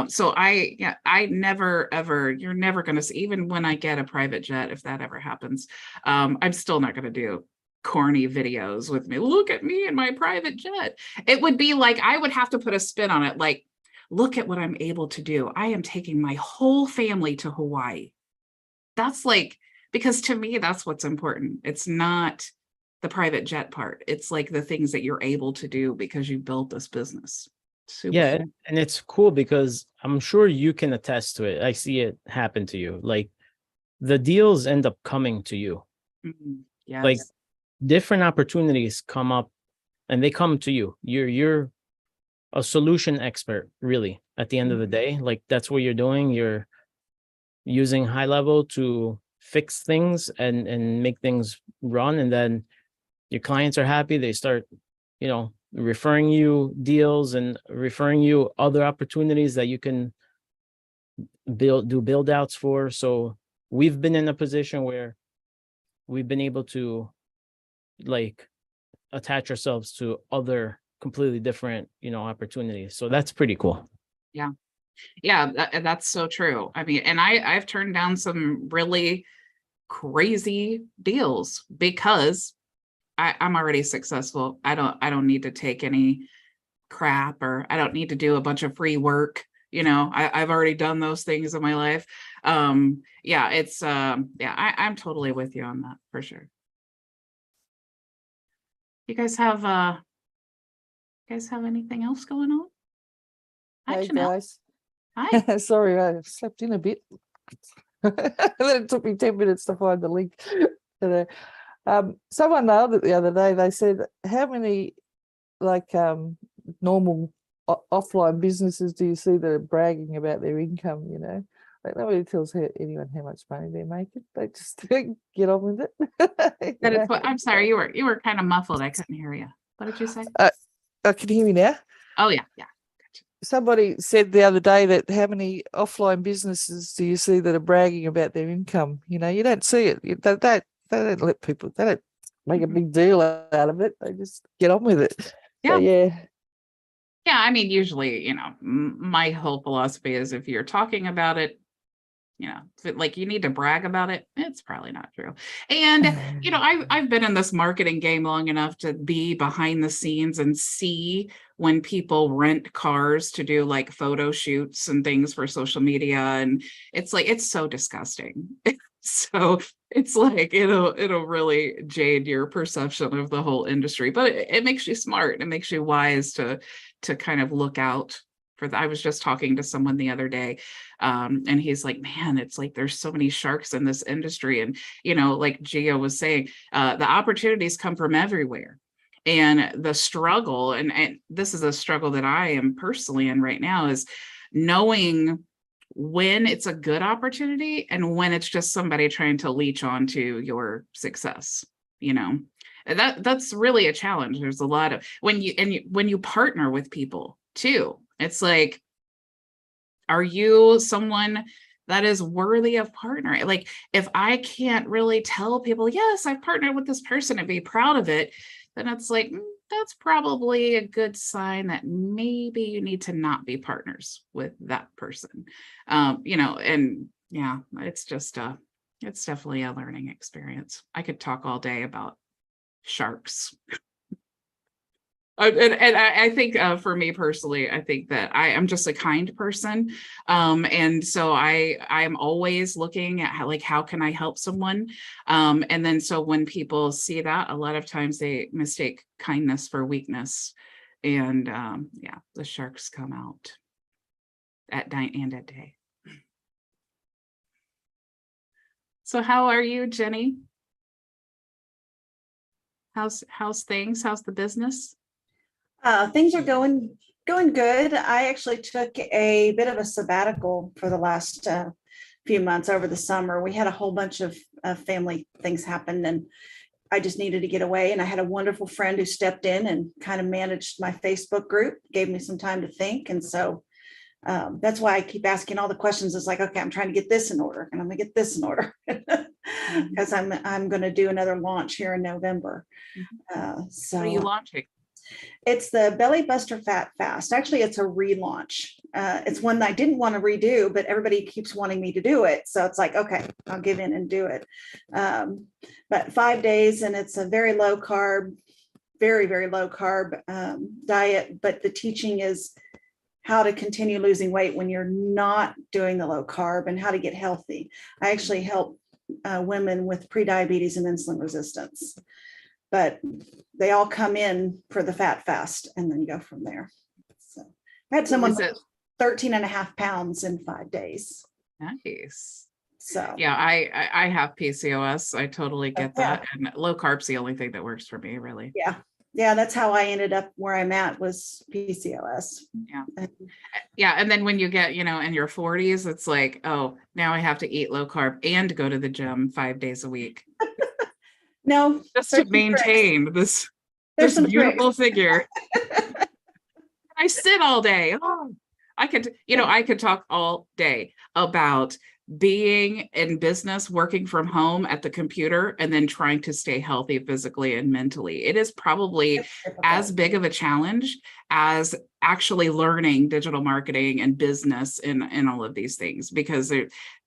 So I never, ever, you're never going to see, even when I get a private jet, if that ever happens, I'm still not going to do corny videos with me. Look at me in my private jet. It would be like, I would have to put a spin on it. Like, look at what I'm able to do. I am taking my whole family to Hawaii. That's like, because to me, that's what's important. It's not the private jet part. It's like the things that you're able to do because you built this business. Super cool. And it's cool because I'm sure you can attest to it. I see it happen to you. Like, the deals end up coming to you. Mm-hmm. Yes. Like, different opportunities come up and they come to you. You're a solution expert, really, at the end of the day. Like, that's what you're doing. You're using HighLevel to fix things and make things run. And then your clients are happy. They start, referring you deals and referring you other opportunities that you can do build outs for. So we've been in a position where we've been able to attach ourselves to other completely different, opportunities. So that's pretty cool. Yeah, that's so true. I mean, and I've turned down some really crazy deals because I'm already successful. I don't need to take any crap, or I don't need to do a bunch of free work. I've already done those things in my life. Yeah, it's I'm totally with you on that for sure. You guys have anything else going on? Hi, Hey Janelle. guys, Hi. sorry, I slept in a bit. And then it took me 10 minutes to find the link. Someone nailed it the other day. They said, how many normal offline businesses do you see that are bragging about their income? Like nobody tells anyone how much money they're making. They just get on with it. That is what I'm sorry, you were kind of muffled. I couldn't hear you. What did you say? Can you hear me now? Oh yeah. Somebody said the other day that how many offline businesses do you see that are bragging about their income? You don't see it. They don't let people, they don't make a big deal out of it. They just get on with it. Yeah. So, yeah. Yeah, I mean, usually, my whole philosophy is if you're talking about it, if you need to brag about it, it's probably not true. And, I've been in this marketing game long enough to be behind the scenes and see when people rent cars to do like photo shoots and things for social media. And it's like, it's so disgusting. So it's like, it'll really jade your perception of the whole industry, but it makes you smart. It makes you wise to kind of look out for that. I was just talking to someone the other day, and he's like, man, it's like there's so many sharks in this industry. And, like Gio was saying, the opportunities come from everywhere. And the struggle, and this is a struggle that I am personally in right now, is knowing when it's a good opportunity and when it's just somebody trying to leech onto your success. That's really a challenge. There's a lot of when you partner with people too, it's like, are you someone that is worthy of partnering? Like, if I can't really tell people, yes, I've partnered with this person and be proud of it, then it's like, that's probably a good sign that maybe you need to not be partners with that person. And yeah, it's just it's definitely a learning experience. I could talk all day about sharks. And I think for me personally, I think that I am just a kind person. And so I'm always looking at how can I help someone? And then so when people see that, a lot of times they mistake kindness for weakness. And yeah, the sharks come out at night and at day. So how are you, Jenny? How's things? How's the business? Things are going good. I actually took a bit of a sabbatical for the last few months over the summer. We had a whole bunch of family things happen, and I just needed to get away. And I had a wonderful friend who stepped in and kind of managed my Facebook group, gave me some time to think. And so that's why I keep asking all the questions. It's like, okay, I'm trying to get this in order, and I'm gonna get this in order because I'm going to do another launch here in November. So what are you launching? It's the Belly Buster Fat Fast. Actually, it's a relaunch. It's one I didn't want to redo, but everybody keeps wanting me to do it. So it's like, okay, I'll give in and do it. But 5 days, and it's a very low carb, very, very low carb diet. But the teaching is how to continue losing weight when you're not doing the low carb and how to get healthy. I actually help women with prediabetes and insulin resistance. But they all come in for the fat fast and then go from there. So I had someone 13 and a half pounds in 5 days. Nice. So yeah, I have PCOS. I totally get that. Yeah. And low carb's the only thing that works for me, really. Yeah. Yeah, that's how I ended up where I'm at, was PCOS. Yeah. Yeah. And then when you get, in your 40s, it's like, oh, now I have to eat low carb and go to the gym 5 days a week. No, Just to maintain this beautiful figure. I sit all day. Oh, I could talk all day about being in business, working from home at the computer, and then trying to stay healthy physically and mentally. It is probably as big of a challenge as actually learning digital marketing and business and all of these things, because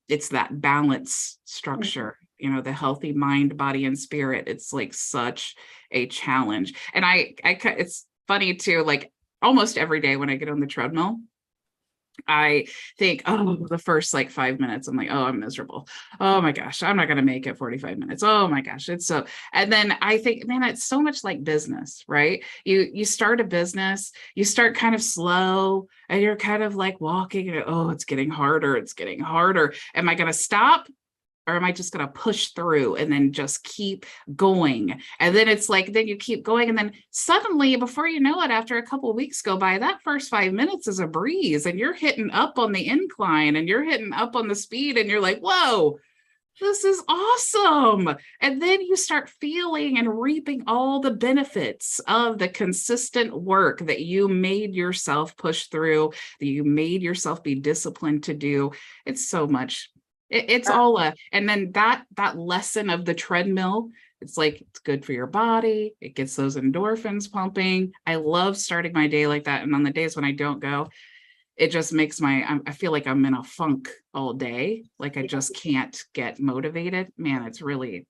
it's that balance structure, the healthy mind, body, and spirit. It's like such a challenge. And it's funny too, like almost every day when I get on the treadmill, I think, oh, the first like 5 minutes, I'm like, oh, I'm miserable. Oh my gosh, I'm not going to make it 45 minutes. Oh my gosh. It's so, and then I think, man, it's so much like business, right? You start a business, you start kind of slow and you're kind of like walking and oh, it's getting harder. It's getting harder. Am I going to stop? Or am I just going to push through and then just keep going? And then it's like, then you keep going. And then suddenly, before you know it, after a couple of weeks go by, that first 5 minutes is a breeze and you're hitting up on the incline and you're hitting up on the speed and you're like, whoa, this is awesome. And then you start feeling and reaping all the benefits of the consistent work that you made yourself push through, that you made yourself be disciplined to do. It's so much. It's all and then that lesson of the treadmill, it's like, it's good for your body. It gets those endorphins pumping. I love starting my day like that. And on the days when I don't go, it just makes I feel like I'm in a funk all day. Like I just can't get motivated. Man, it's really.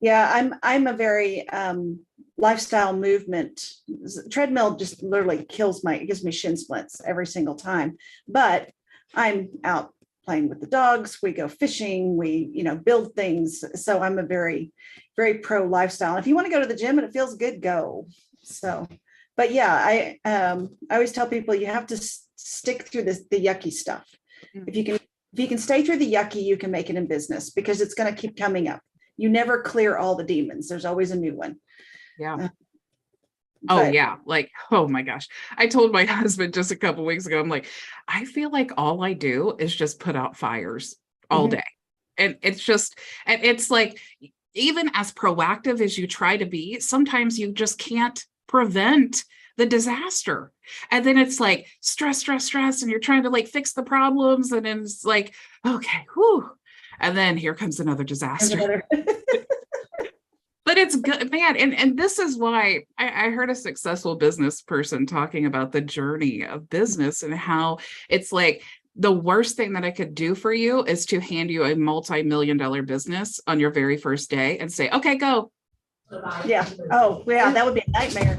Yeah, I'm a very lifestyle movement. Treadmill just literally it gives me shin splints every single time. But I'm out playing with the dogs, we go fishing, we, build things. So I'm a very, very pro lifestyle. If you want to go to the gym and it feels good, go. So, but yeah, I always tell people you have to stick through the yucky stuff. If you can stay through the yucky, you can make it in business because it's going to keep coming up. You never clear all the demons. There's always a new one. Yeah. Yeah. Like, oh my gosh. I told my husband just a couple of weeks ago, I'm like, I feel like all I do is just put out fires all day. And it's like, even as proactive as you try to be, sometimes you just can't prevent the disaster. And then it's like stress, and you're trying to like fix the problems. And then it's like, okay, whew. And then here comes another disaster. But it's good, man. And this is why I heard a successful business person talking about the journey of business and how it's like the worst thing that I could do for you is to hand you a multi-million-dollar business on your very first day and say, okay, go. Yeah. Oh, yeah. That would be a nightmare.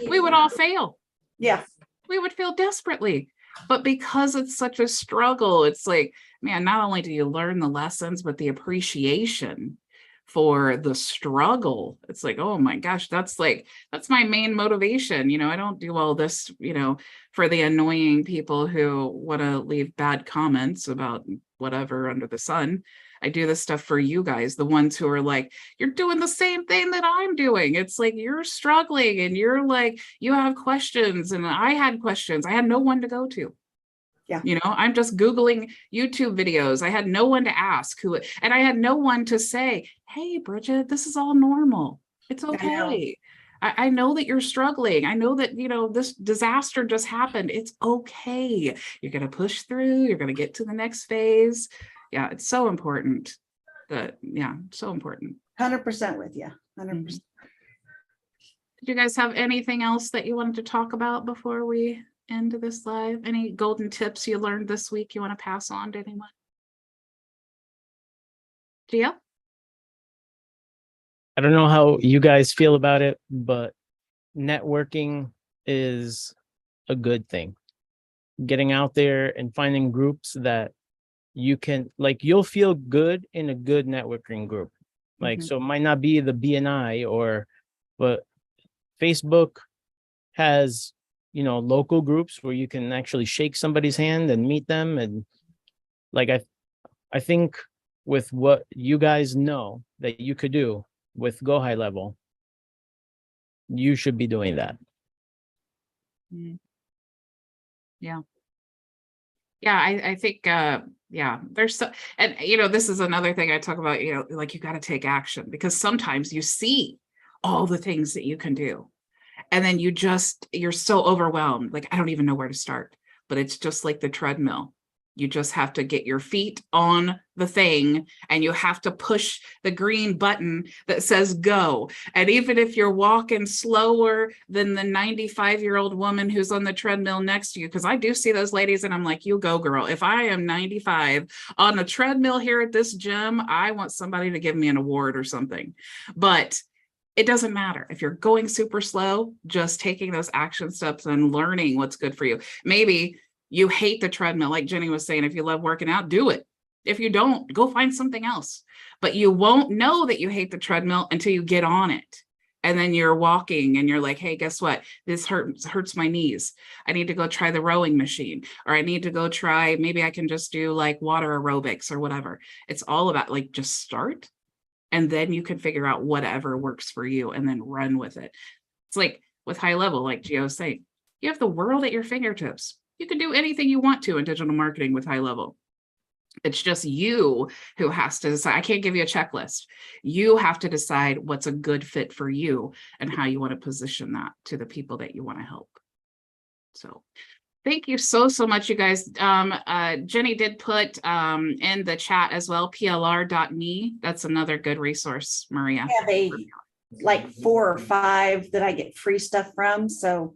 We would all fail. Yeah. We would fail desperately. But because it's such a struggle, it's like, man, not only do you learn the lessons, but the appreciation for the struggle. It's like, oh my gosh, that's my main motivation. I don't do all this, for the annoying people who want to leave bad comments about whatever under the sun. I do this stuff for you guys, the ones who are like, you're doing the same thing that I'm doing. It's like, you're struggling and you're like, you have questions. And I had questions. I had no one to go to. Yeah. I'm just Googling YouTube videos. I had no one to ask and I had no one to say, hey, Bridget, this is all normal. It's okay. I know that you're struggling. I know that, this disaster just happened. It's okay. You're going to push through. You're going to get to the next phase. Yeah. It's so important so important. 100% with you. 100%. Did you guys have anything else that you wanted to talk about before we end this live? Any golden tips you learned this week you want to pass on to anyone? Gia? I don't know how you guys feel about it, but networking is a good thing. Getting out there and finding groups that you can, like, you'll feel good in a good networking group. Like, so it might not be the BNI but Facebook has, local groups where you can actually shake somebody's hand and meet them. And like, I think with what you guys know that you could do with Go HighLevel, you should be doing that. Yeah. I think, there's so, and, this is another thing I talk about, like you got to take action because sometimes you see all the things that you can do. And then you're so overwhelmed. Like, I don't even know where to start, but it's just like the treadmill. You just have to get your feet on the thing and you have to push the green button that says go. And even if you're walking slower than the 95-year-old woman who's on the treadmill next to you, because I do see those ladies and I'm like, you go, girl. If I am 95 on a treadmill here at this gym, I want somebody to give me an award or something. But it doesn't matter if you're going super slow, just taking those action steps and learning what's good for you. Maybe you hate the treadmill. Like Jenny was saying, if you love working out, do it. If you don't, go find something else. But you won't know that you hate the treadmill until you get on it. And then you're walking and you're like, hey, guess what? This hurts my knees. I need to go try the rowing machine, or I need to go try, maybe I can just do like water aerobics or whatever. It's all about like, just start. And then you can figure out whatever works for you and then run with it. It's like with HighLevel, like Gio was saying, you have the world at your fingertips. You can do anything you want to in digital marketing with HighLevel. It's just you who has to decide. I can't give you a checklist. You have to decide what's a good fit for you and how you want to position that to the people that you want to help. So thank you so much, you guys. Jenny did put in the chat as well, plr.me. That's another good resource, Maria. I have like 4 or 5 that I get free stuff from. So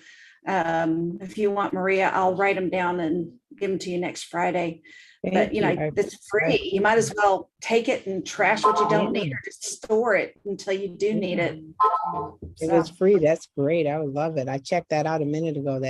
if you want, Maria, I'll write them down and give them to you next Friday. But you know, it's free. You might as well take it and trash what you don't need, or just store it until you do need it. It was free. That's great. I would love it. I checked that out a minute ago.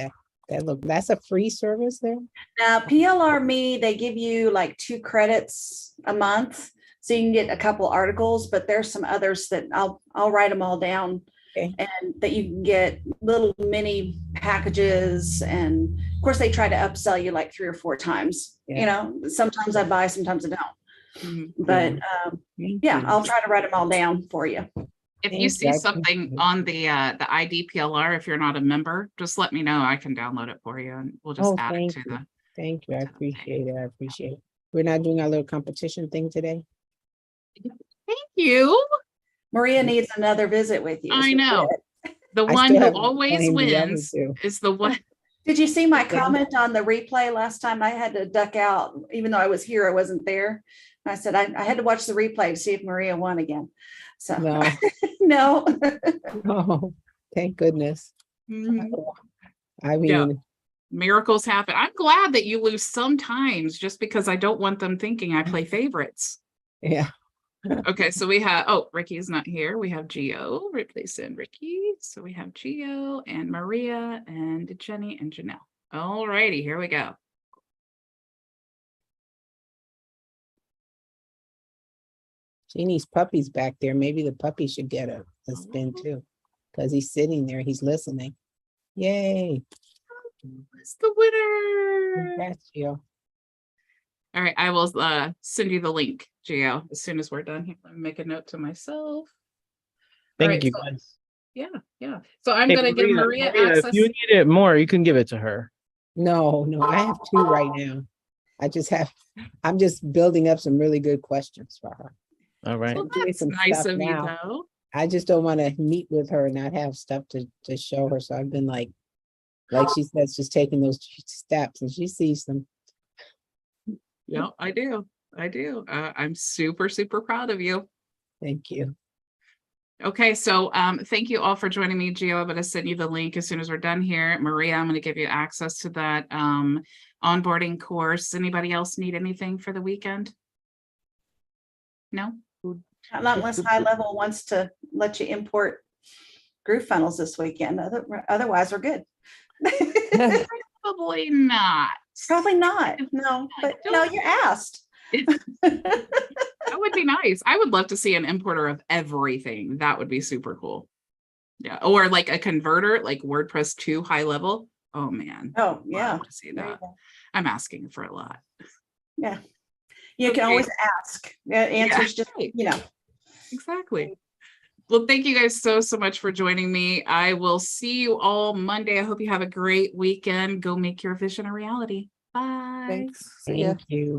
That's a free service there. Now, PLR Me, they give you like 2 credits a month, so you can get a couple articles. But there's some others that I'll write them all down. Okay. And that you can get little mini packages, and of course they try to upsell you like 3 or 4 times. Yeah. You know, sometimes I buy, sometimes I don't. But yeah, I'll try to write them all down for you. If you see something on the IDPLR, if you're not a member, just let me know. I can download it for you, and we'll just add it to the. Thank you. I appreciate it. I appreciate it. We're not doing our little competition thing today. Thank you. Maria needs another visit with you. I know. The one who always wins is the one. Did you see my comment on the replay last time? I had to duck out, even though I was here, I wasn't there. I said I had to watch the replay to see if Maria won again. So no. No. Oh, thank goodness. I mean, yeah. Miracles happen. I'm glad that you lose sometimes, just because I don't want them thinking I play favorites. Yeah. Okay, so we have, Ricky is not here. We have Gio replacing Ricky. So we have Gio and Maria and Jenny and Janelle. All righty, here we go. Jeannie's puppy's back there. Maybe the puppy should get a spin too, because he's sitting there. He's listening. Yay. What's the winner? Congrats, Gio. All right, I will send you the link, Gio, as soon as we're done here. Let me make a note to myself. Thank you, guys. Yeah. So I'm going to give Maria access. If you need it more, you can give it to her. No, I have 2 right now. I'm just building up some really good questions for her. All right. Well, that's nice of you, though. I just don't want to meet with her and not have stuff to show her. So I've been like she says, just taking those steps, and she sees them. Yeah, I do. I'm super proud of you. Thank you. Okay, so thank you all for joining me, Gio. I'm going to send you the link as soon as we're done here. Maria, I'm going to give you access to that onboarding course. Anybody else need anything for the weekend? No? Not unless HighLevel wants to let you import GrooveFunnels this weekend. Otherwise, we're good. Probably not. Probably not. No, but no, you asked. That would be nice. I would love to see an importer of everything. That would be super cool. Yeah. Or like a converter, like WordPress to HighLevel. Oh man. Oh yeah. I'd love to see that. I'm asking for a lot. Yeah. You can always ask. Answers just, Exactly. Well, thank you guys so much for joining me. I will see you all Monday. I hope you have a great weekend. Go make your vision a reality. Bye. Thanks. Thank you.